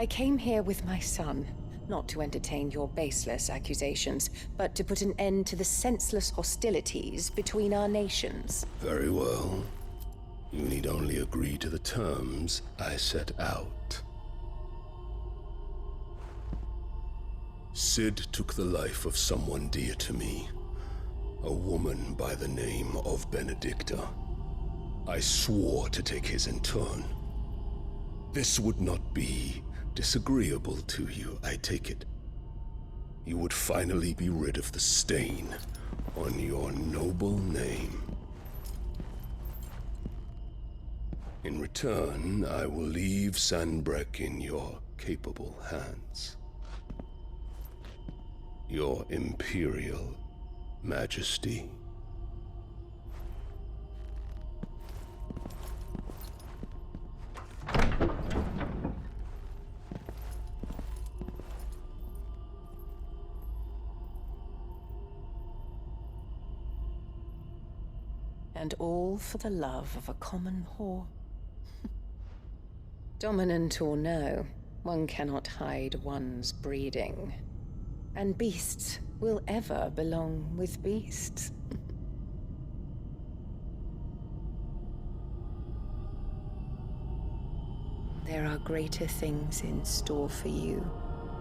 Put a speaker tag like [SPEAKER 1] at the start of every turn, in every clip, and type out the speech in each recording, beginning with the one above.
[SPEAKER 1] I came here with my son, not to entertain your baseless accusations, but to put an end to the senseless hostilities between our nations.
[SPEAKER 2] Very well. You need only agree to the terms I set out. Sid took the life of someone dear to me, a woman by the name of Benedicta. I swore to take his in turn. This would not be disagreeable to you, I take it. You would finally be rid of the stain on your noble name. In return, I will leave Sanbreque in your capable hands. Your Imperial Majesty.
[SPEAKER 1] And all for the love of a common whore. Dominant or no, one cannot hide one's breeding. And beasts will ever belong with beasts. There are greater things in store for you,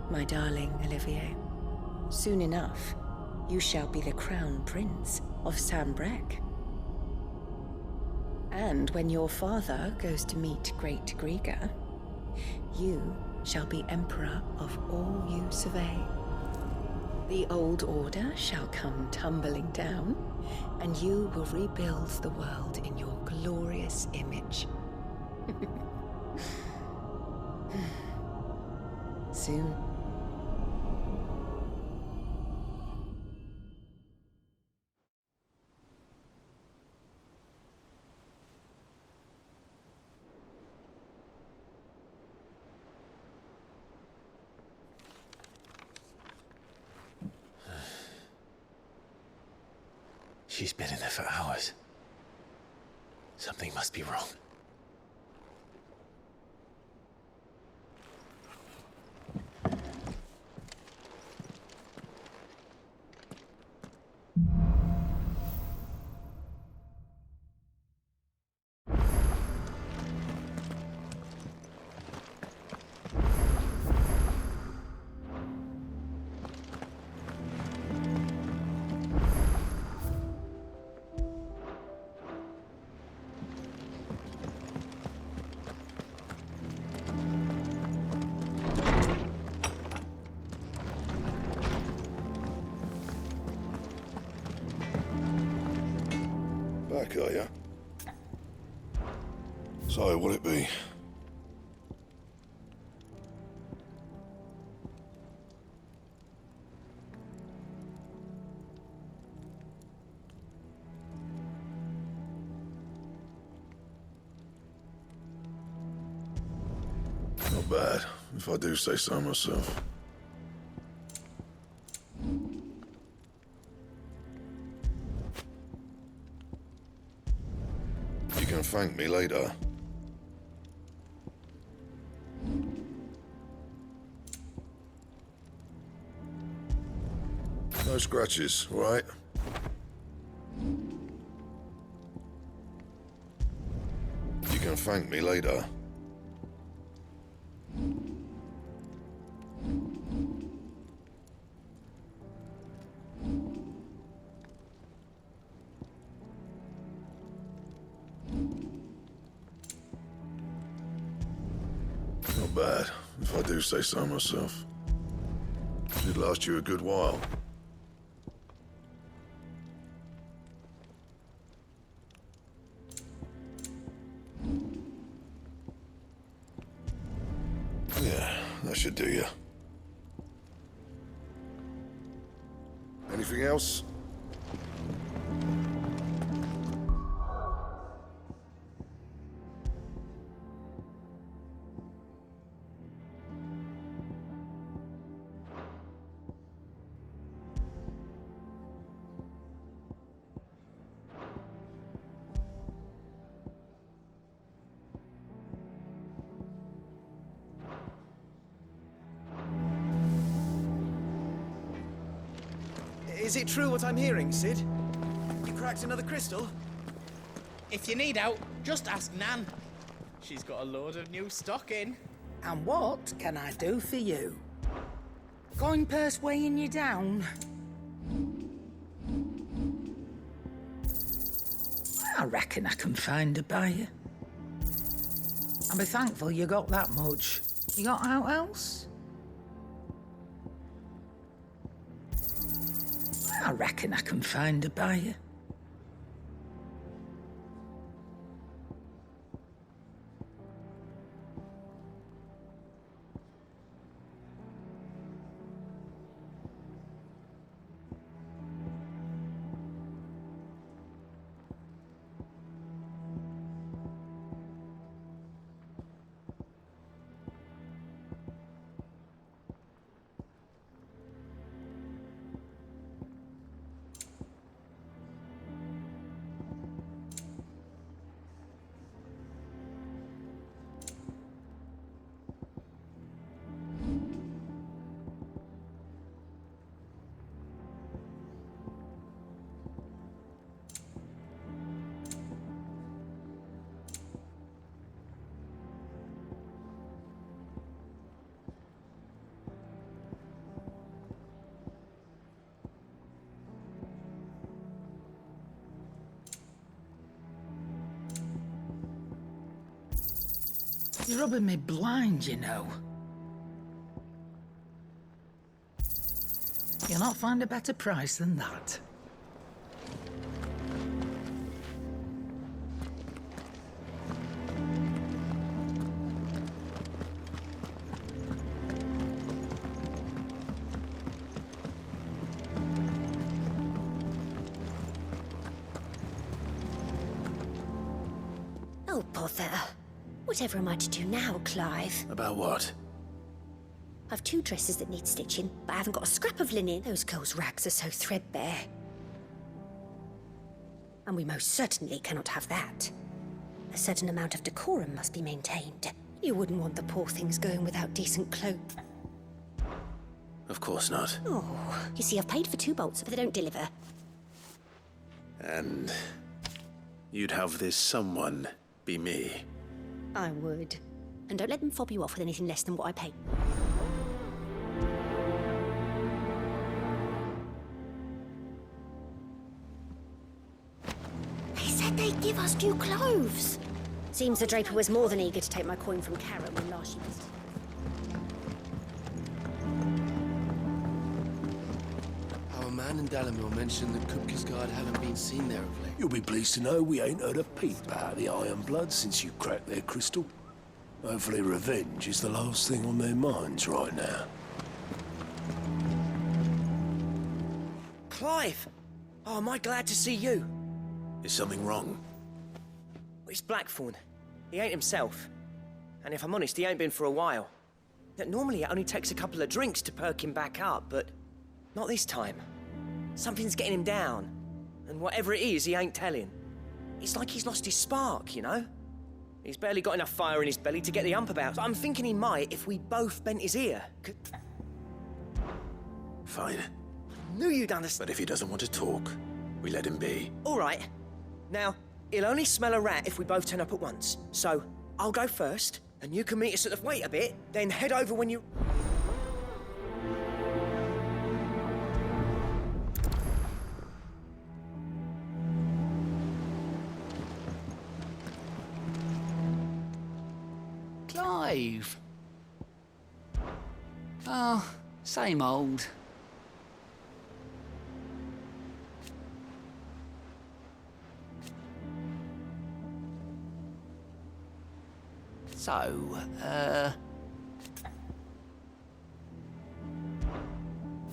[SPEAKER 1] my darling Olivier. Soon enough, you shall be the crown prince of Sanbreque. And when your father goes to meet Great Grieger, you shall be emperor of all you survey. The old order shall come tumbling down, and you will rebuild the world in your glorious image. Soon.
[SPEAKER 3] She's been in there for hours. Something must be wrong.
[SPEAKER 4] Back, are ya? So, what'll it be? Not bad, if I do say so myself. You can thank me later. No scratches, all right? You can thank me later. Not bad, if I do say so myself. Should last you a good while. Yeah, that should do you. Anything else?
[SPEAKER 5] Is it true what I'm hearing, Sid? You cracked another crystal?
[SPEAKER 6] If you need out, just ask Nan. She's got a load of new stock in.
[SPEAKER 7] And what can I do for you? Coin purse weighing you down? I reckon I can find a buyer. I'll be thankful you got that much. You got out else? I reckon I can find a buyer. You're rubbing me blind, you know. You'll not find a better price than that.
[SPEAKER 8] Oh, bother. Whatever am I to do now, Clive?
[SPEAKER 3] About what?
[SPEAKER 8] I've 2 dresses that need stitching, but I haven't got a scrap of linen. Those girls' rags are so threadbare. And we most certainly cannot have that. A certain amount of decorum must be maintained. You wouldn't want the poor things going without decent clothes.
[SPEAKER 3] Of course not.
[SPEAKER 8] Oh, you see, I've paid for 2 bolts, but they don't deliver.
[SPEAKER 3] And you'd have this someone be me.
[SPEAKER 8] I would. And don't let them fob you off with anything less than what I pay. They said they'd give us new clothes. Seems the draper was more than eager to take my coin from Karen when last she was...
[SPEAKER 9] Our man in Dalamore mentioned that Kupka's guard haven't been seen there of late.
[SPEAKER 2] You'll be pleased to know we ain't heard a peep about the Iron Blood since you cracked their crystal. Hopefully revenge is the last thing on their minds right now.
[SPEAKER 5] Clive! Oh, am I glad to see you?
[SPEAKER 3] Is something wrong?
[SPEAKER 5] It's Blackthorn. He ain't himself. And if I'm honest, he ain't been for a while. Normally it only takes a couple of drinks to perk him back up, but not this time. Something's getting him down. And whatever it is, he ain't telling. It's like he's lost his spark, you know? He's barely got enough fire in his belly to get the ump about. So I'm thinking he might if we both bent his ear.
[SPEAKER 3] Fine.
[SPEAKER 5] Knew you'd understand.
[SPEAKER 3] But if he doesn't want to talk, we let him be.
[SPEAKER 5] All right. Now, he'll only smell a rat if we both turn up at once. So, I'll go first, and you can meet us at the... Wait a bit, then head over when you...
[SPEAKER 10] Clive. Oh, same old. So,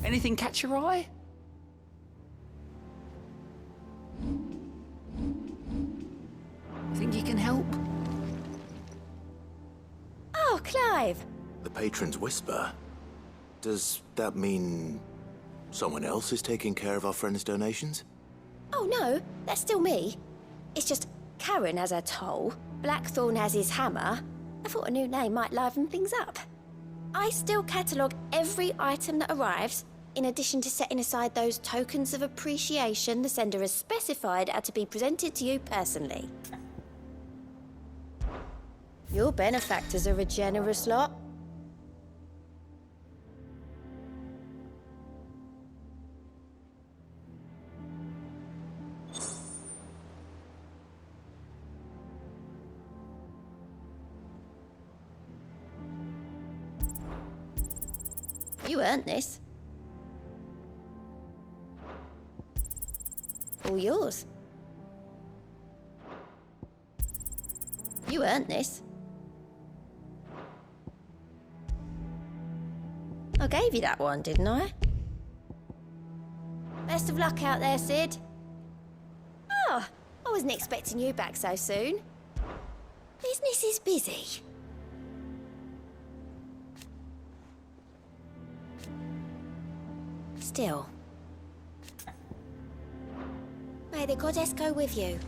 [SPEAKER 10] anything catch your eye? Think you can help?
[SPEAKER 8] Oh, Clive!
[SPEAKER 3] The patron's whisper. Does that mean someone else is taking care of our friend's donations?
[SPEAKER 8] Oh, no, that's still me. It's just Karen has her toll, Blackthorn has his hammer. I thought a new name might liven things up. I still catalogue every item that arrives,
[SPEAKER 11] In addition to setting aside those tokens of appreciation the sender has specified are to be presented to you personally. Your benefactors are a generous lot. You earned this. All yours. You earned this. I gave you that one, didn't I? Best of luck out there, Sid. Oh, I wasn't expecting you back so soon. Business is busy. Still. May the goddess go with you.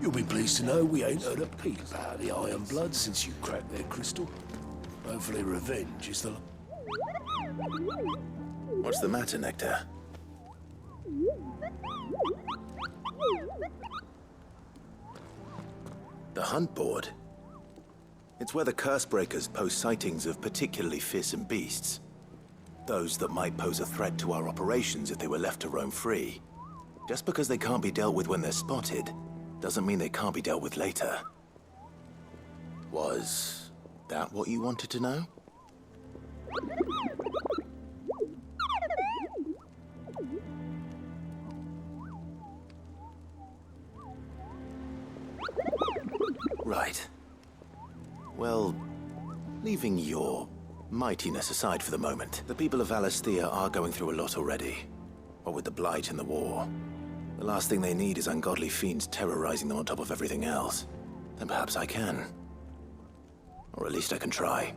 [SPEAKER 2] You'll be pleased to know we ain't heard a peep about the Iron Blood since you cracked their crystal. Hopefully revenge is the...
[SPEAKER 3] What's the matter, Nectar? The hunt board? It's where the curse breakers post sightings of particularly fearsome beasts. Those that might pose a threat to our operations if they were left to roam free. Just because they can't be dealt with when they're spotted, doesn't mean they can't be dealt with later. Was that what you wanted to know? Right. Well, leaving your mightiness aside for the moment, the people of Alastia are going through a lot already. What with the Blight and the war. The last thing they need is ungodly fiends terrorizing them on top of everything else. Then perhaps I can. Or at least I can try.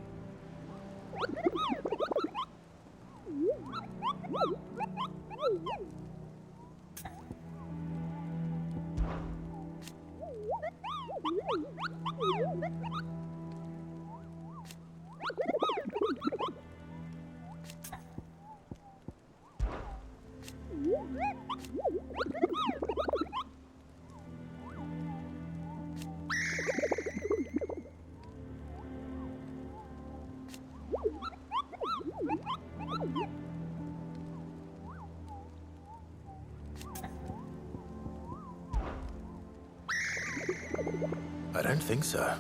[SPEAKER 3] I don't think so.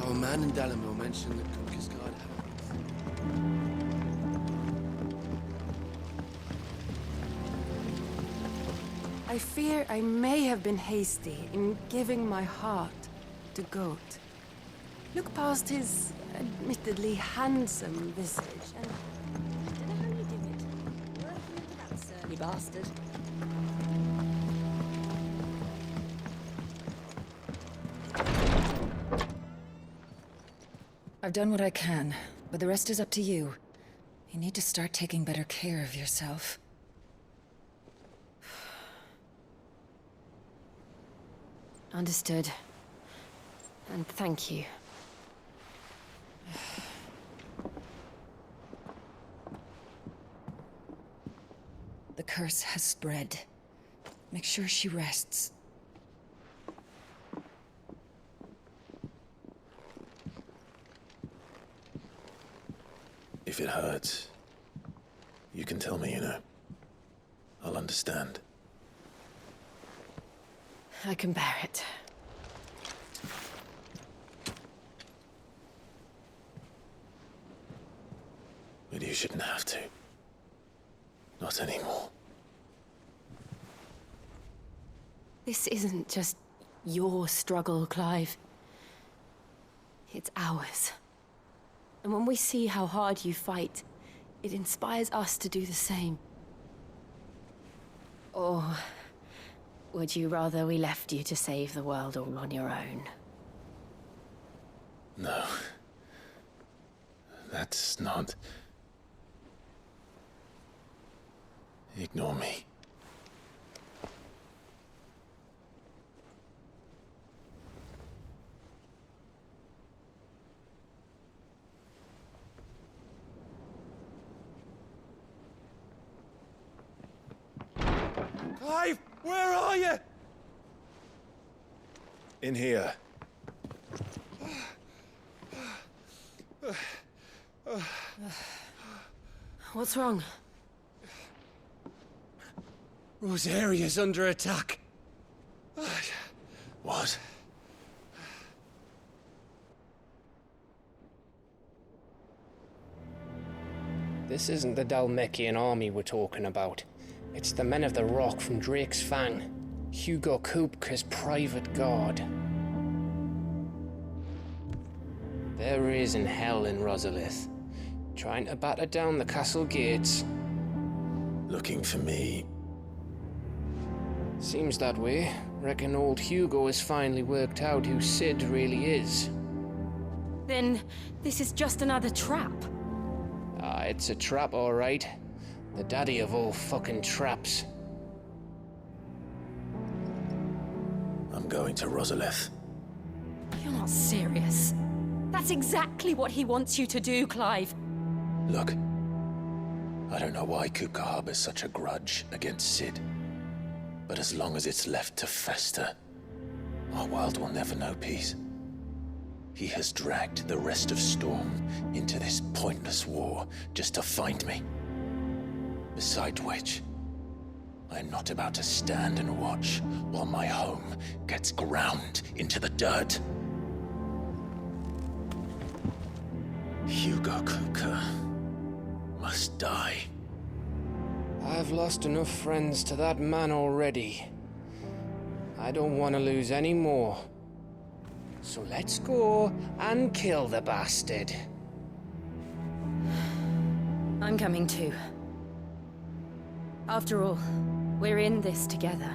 [SPEAKER 9] Our man in Dalamil mentioned that Cooper's guard
[SPEAKER 12] I fear I may have been hasty in giving my heart to Goat. Look past his admittedly handsome visage and...
[SPEAKER 8] I don't know how you do it. Working into that surly bastard.
[SPEAKER 1] I've done what I can, but the rest is up to you. You need to start taking better care of yourself.
[SPEAKER 8] Understood. And thank you.
[SPEAKER 1] The curse has spread. Make sure she rests.
[SPEAKER 3] If it hurts, you can tell me, you know. I'll understand.
[SPEAKER 8] I can bear it.
[SPEAKER 3] But you shouldn't have to. Not anymore.
[SPEAKER 8] This isn't just your struggle, Clive. It's ours. And when we see how hard you fight, it inspires us to do the same. Or would you rather we left you to save the world all on your own?
[SPEAKER 3] No. That's not... Ignore me.
[SPEAKER 5] Clive, where are you?
[SPEAKER 3] In here.
[SPEAKER 8] What's wrong?
[SPEAKER 5] Rosaria's under attack.
[SPEAKER 3] What?
[SPEAKER 13] This isn't the Dalmekian army we're talking about. It's the men of the Rock from Drake's Fang. Hugo Kupka's private guard. There is in hell in Rosalith, trying to batter down the castle gates.
[SPEAKER 3] Looking for me?
[SPEAKER 13] Seems that way. Reckon old Hugo has finally worked out who Sid really is.
[SPEAKER 8] Then this is just another trap.
[SPEAKER 13] Ah, it's a trap, all right. The daddy of all fucking traps.
[SPEAKER 3] I'm going to Rosalith.
[SPEAKER 8] You're not serious. That's exactly what he wants you to do, Clive.
[SPEAKER 3] Look, I don't know why Kupka harbors such a grudge against Sid. But as long as it's left to fester, our world will never know peace. He has dragged the rest of Storm into this pointless war just to find me. Besides which, I am not about to stand and watch while my home gets ground into the dirt. Hugo Kupka must die.
[SPEAKER 13] I've lost enough friends to that man already. I don't want to lose any more. So let's go and kill the bastard.
[SPEAKER 8] I'm coming too. After all, we're in this together.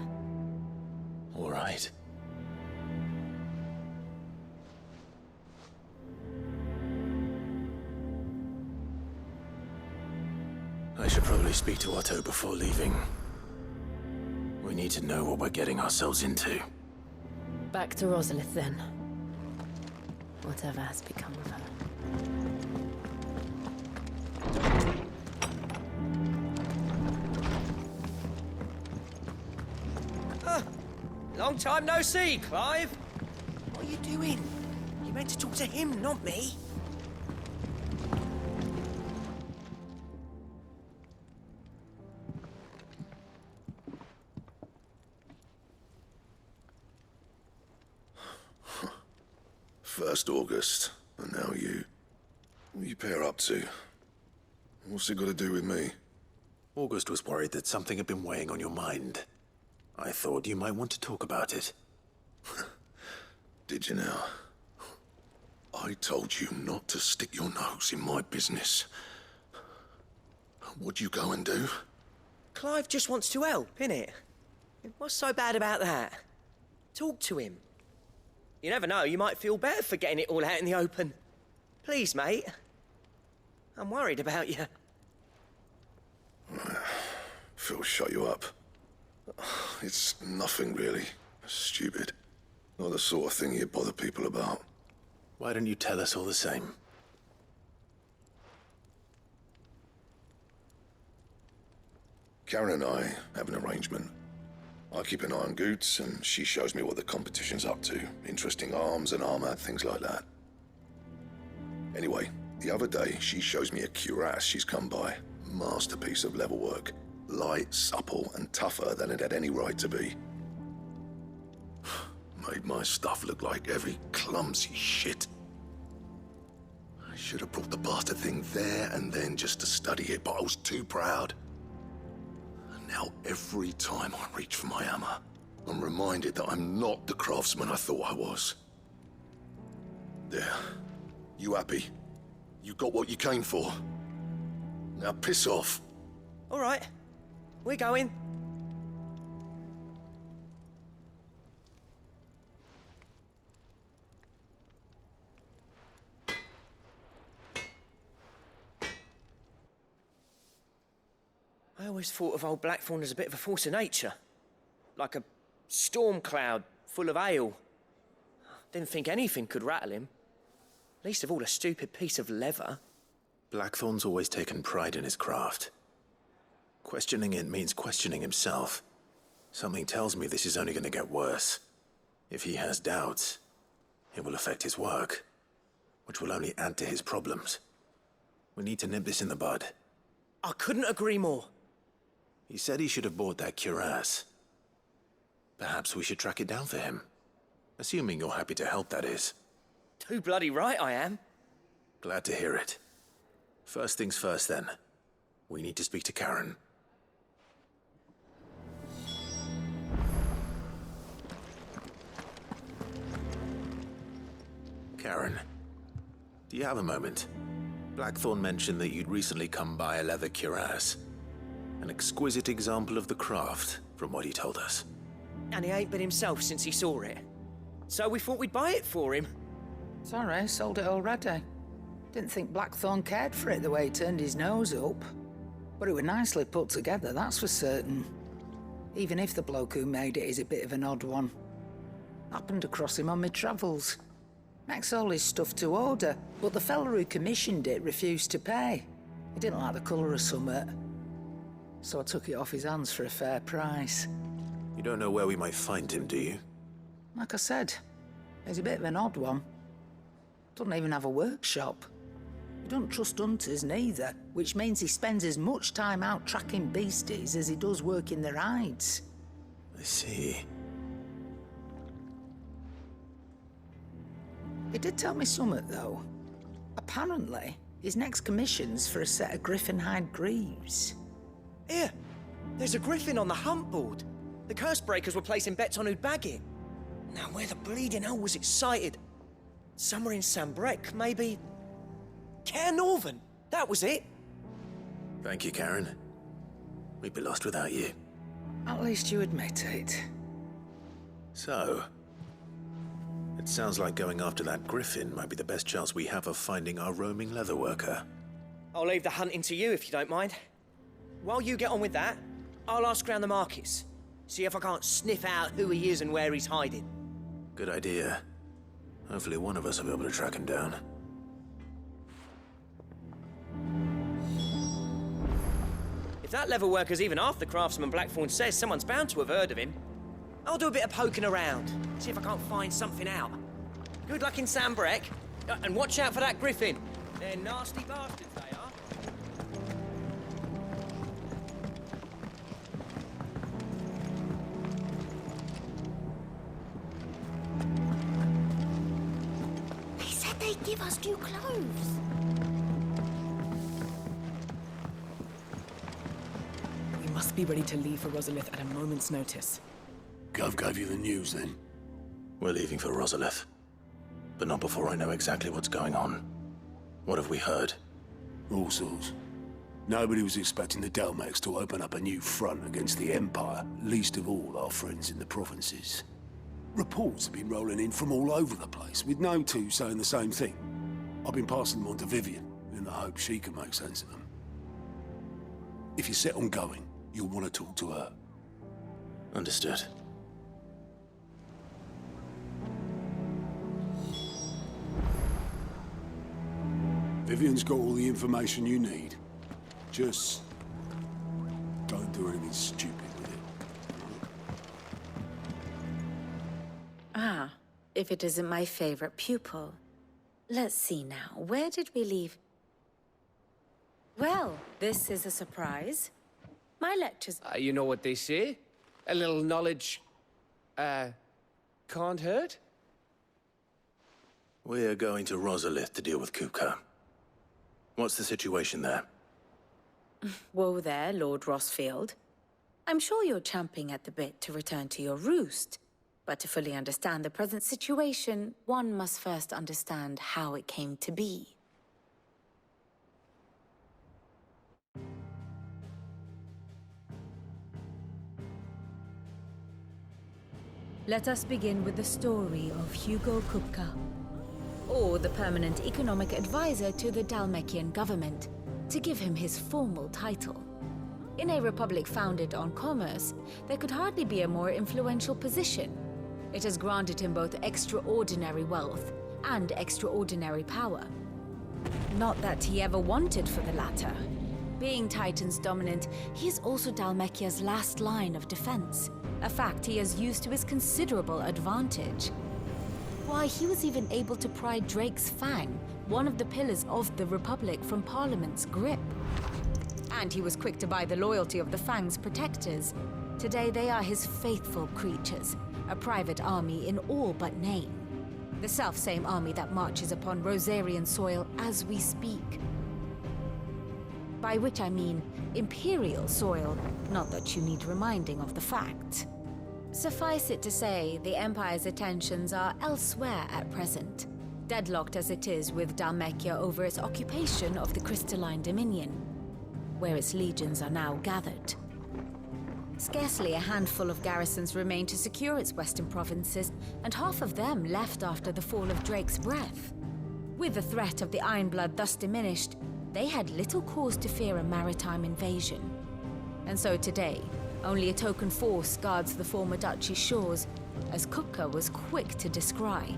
[SPEAKER 3] All right. I should probably speak to Otto before leaving. We need to know what we're getting ourselves into.
[SPEAKER 8] Back to Rosalith then. Whatever has become of her.
[SPEAKER 5] Long time no see, Clive. What are you doing? You meant to talk to him, not me.
[SPEAKER 4] First August, and now you. What are you pair up to? What's it got to do with me?
[SPEAKER 3] August was worried that something had been weighing on your mind. I thought you might want to talk about it.
[SPEAKER 4] Did you now? I told you not to stick your nose in my business. What'd you go and do?
[SPEAKER 5] Clive just wants to help, innit? What's so bad about that? Talk to him. You never know, you might feel better for getting it all out in the open. Please, mate. I'm worried about you.
[SPEAKER 4] Phil shut you up. It's nothing really. Stupid. Not the sort of thing you bother people about.
[SPEAKER 3] Why don't you tell us all the same?
[SPEAKER 4] Karen and I have an arrangement. I keep an eye on Goots, and she shows me what the competition's up to. Interesting arms and armor, things like that. Anyway, the other day, she shows me a cuirass she's come by. Masterpiece of level work. Light, supple, and tougher than it had any right to be. Made my stuff look like every clumsy shit. I should have brought the bastard thing there and then just to study it, but I was too proud. And now every time I reach for my hammer, I'm reminded that I'm not the craftsman I thought I was. There. You happy? You got what you came for. Now piss off.
[SPEAKER 5] All right. We're going. I always thought of old Blackthorn as a bit of a force of nature. Like a storm cloud full of ale. Didn't think anything could rattle him. Least of all a stupid piece of leather.
[SPEAKER 3] Blackthorn's always taken pride in his craft. Questioning it means questioning himself. Something tells me this is only going to get worse. If he has doubts, it will affect his work, which will only add to his problems. We need to nip this in the bud.
[SPEAKER 5] I couldn't agree more.
[SPEAKER 3] He said he should have bought that cuirass. Perhaps we should track it down for him. Assuming you're happy to help, that is.
[SPEAKER 5] Too bloody right I am.
[SPEAKER 3] Glad to hear it. First things first, then. We need to speak to Karen. Karen, do you have a moment? Blackthorn mentioned that you'd recently come by a leather cuirass. An exquisite example of the craft, from what he told us.
[SPEAKER 5] And he ain't been himself since he saw it. So we thought we'd buy it for him.
[SPEAKER 7] Sorry, sold it already. Didn't think Blackthorn cared for it the way he turned his nose up. But it was nicely put together, that's for certain. Even if the bloke who made it is a bit of an odd one. Happened across him on my travels. Makes all his stuff to order, but the fella who commissioned it refused to pay. He didn't like the colour of summit. So I took it off his hands for a fair price.
[SPEAKER 3] You don't know where we might find him, do you?
[SPEAKER 7] Like I said, he's a bit of an odd one. Doesn't even have a workshop. He doesn't trust hunters neither, which means he spends as much time out tracking beasties as he does working their hides.
[SPEAKER 3] I see.
[SPEAKER 7] He did tell me something, though. Apparently, his next commission's for a set of griffin hide greaves.
[SPEAKER 5] Here, there's a griffin on the hunt board. The curse breakers were placing bets on who'd bag it. Now, where the bleeding hell was it sighted? Somewhere in Sambrec, maybe? Caer Northern, that was it.
[SPEAKER 3] Thank you, Karen. We'd be lost without you.
[SPEAKER 7] At least you admit it.
[SPEAKER 3] So, it sounds like going after that griffin might be the best chance we have of finding our roaming leatherworker.
[SPEAKER 5] I'll leave the hunting to you if you don't mind. While you get on with that, I'll ask around the markets. See if I can't sniff out who he is and where he's hiding.
[SPEAKER 3] Good idea. Hopefully one of us will be able to track him down.
[SPEAKER 5] If that leatherworker's even half the craftsman Blackthorn says, someone's bound to have heard of him. I'll do a bit of poking around, see if I can't find something out. Good luck in Sambrec, and watch out for that griffin. They're nasty bastards, they are.
[SPEAKER 11] They said they'd give us new clothes.
[SPEAKER 14] We must be ready to leave for Rosalith at a moment's notice.
[SPEAKER 2] Gov gave you the news, then?
[SPEAKER 3] We're leaving for Rosalith. But not before I know exactly what's going on. What have we heard?
[SPEAKER 2] All sorts. Nobody was expecting the Delmex to open up a new front against the Empire, least of all our friends in the provinces. Reports have been rolling in from all over the place, with no two saying the same thing.
[SPEAKER 15] I've been passing them on to Vivian, in the hope she can make sense of them. If you're set on going, you'll want to talk to her.
[SPEAKER 3] Understood.
[SPEAKER 15] Vivian's got all the information you need. Just don't do anything stupid with it.
[SPEAKER 16] Ah, if it isn't my favorite pupil. Let's see now, where did we leave? Well, this is a surprise. My lectures...
[SPEAKER 13] You know what they say? A little knowledge, can't hurt?
[SPEAKER 3] We're going to Rosalith to deal with Kupka. What's the situation there?
[SPEAKER 16] Whoa there, Lord Rossfield. I'm sure you're champing at the bit to return to your roost. But to fully understand the present situation, one must first understand how it came to be. Let us begin with the story of Hugo Kupka, or the permanent economic advisor to the Dalmekian government, to give him his formal title. In a republic founded on commerce, there could hardly be a more influential position. It has granted him both extraordinary wealth and extraordinary power. Not that he ever wanted for the latter. Being Titan's dominant, he is also Dalmekia's last line of defense, a fact he has used to his considerable advantage. Why, he was even able to pry Drake's Fang, one of the pillars of the Republic, from Parliament's grip. And he was quick to buy the loyalty of the Fang's protectors. Today they are his faithful creatures, a private army in all but name. The self-same army that marches upon Rosarian soil as we speak. By which I mean Imperial soil, not that you need reminding of the fact. Suffice it to say, the Empire's attentions are elsewhere at present, deadlocked as it is with Dalmekia over its occupation of the Crystalline Dominion, where its legions are now gathered. Scarcely a handful of garrisons remain to secure its western provinces, and half of them left after the fall of Drake's Breath. With the threat of the Ironblood thus diminished, they had little cause to fear a maritime invasion. And so today, only a token force guards the former duchy's shores, as Kupka was quick to descry.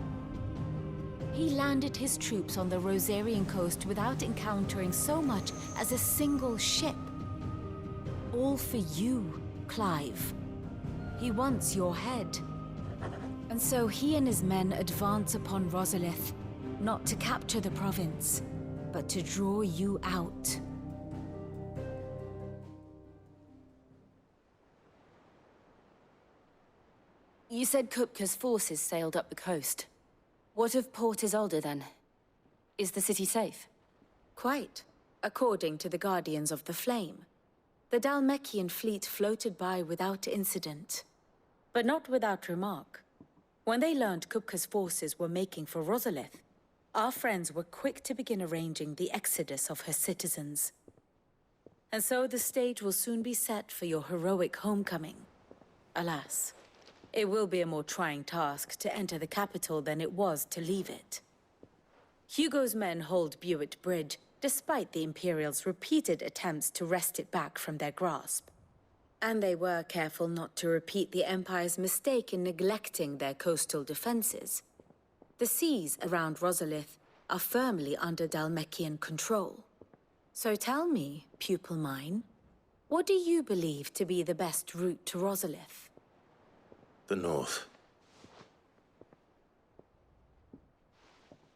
[SPEAKER 16] He landed his troops on the Rosarian coast without encountering so much as a single ship. All for you, Clive. He wants your head. And so he and his men advance upon Rosalith, not to capture the province, but to draw you out.
[SPEAKER 8] You said Kupka's forces sailed up the coast. What of Port Isolde, then? Is the city safe?
[SPEAKER 16] Quite, according to the Guardians of the Flame. The Dalmekian fleet floated by without incident. But not without remark. When they learned Kupka's forces were making for Rosalith, our friends were quick to begin arranging the exodus of her citizens. And so the stage will soon be set for your heroic homecoming. Alas, it will be a more trying task to enter the capital than it was to leave it. Hugo's men hold Buett Bridge, despite the Imperials' repeated attempts to wrest it back from their grasp. And they were careful not to repeat the Empire's mistake in neglecting their coastal defenses. The seas around Rosalith are firmly under Dalmekian control. So tell me, pupil mine, what do you believe to be the best route to Rosalith?
[SPEAKER 3] The north.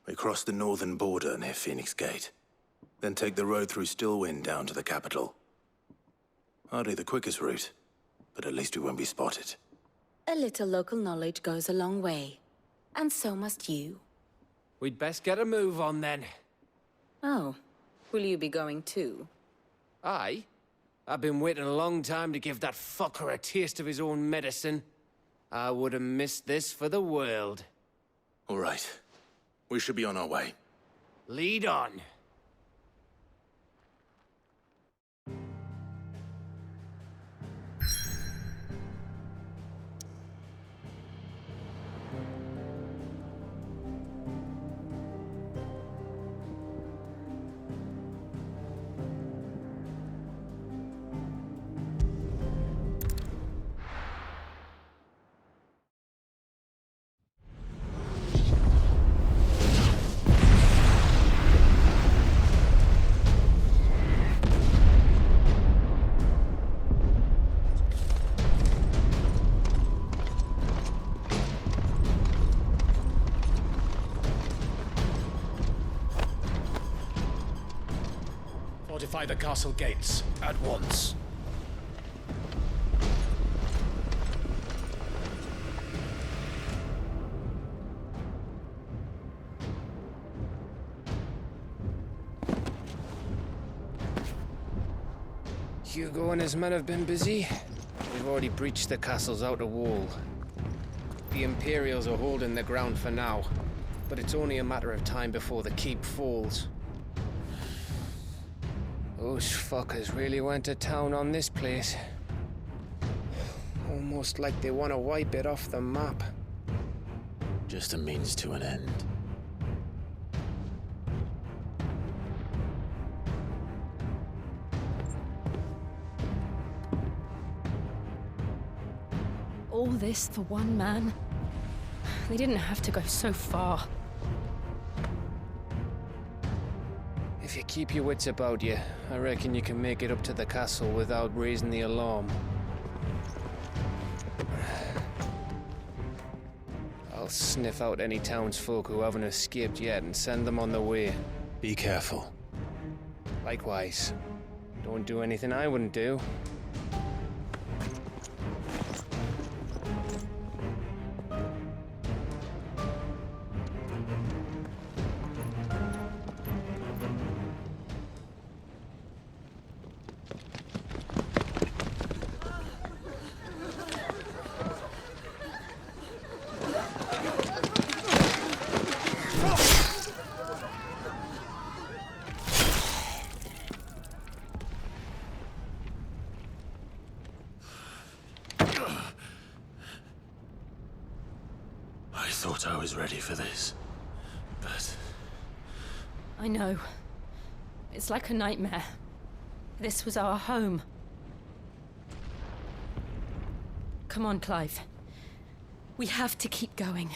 [SPEAKER 3] We cross the northern border near Phoenix Gate, then take the road through Stillwind down to the capital. Hardly the quickest route, but at least we won't be spotted.
[SPEAKER 16] A little local knowledge goes a long way, and so must you.
[SPEAKER 13] We'd best get a move on then.
[SPEAKER 16] Oh, will you be going too?
[SPEAKER 13] Aye. I've been waiting a long time to give that fucker a taste of his own medicine. I would have missed this for the world.
[SPEAKER 3] All right. We should be on our way.
[SPEAKER 13] Lead on.
[SPEAKER 17] Fortify the castle gates at once.
[SPEAKER 13] Hugo and his men have been busy. We've already breached the castle's outer wall. The Imperials are holding the ground for now, but it's only a matter of time before the keep falls. Those fuckers really went to town on this place. Almost like they want to wipe it off the map.
[SPEAKER 3] Just a means to an end.
[SPEAKER 8] All this for one man? They didn't have to go so far.
[SPEAKER 13] If you keep your wits about you, I reckon you can make it up to the castle without raising the alarm. I'll sniff out any townsfolk who haven't escaped yet and send them on their way.
[SPEAKER 3] Be careful.
[SPEAKER 13] Likewise. Don't do anything I wouldn't do.
[SPEAKER 3] I thought I was ready for this, but...
[SPEAKER 8] I know. It's like a nightmare. This was our home. Come on, Clive. We have to keep going.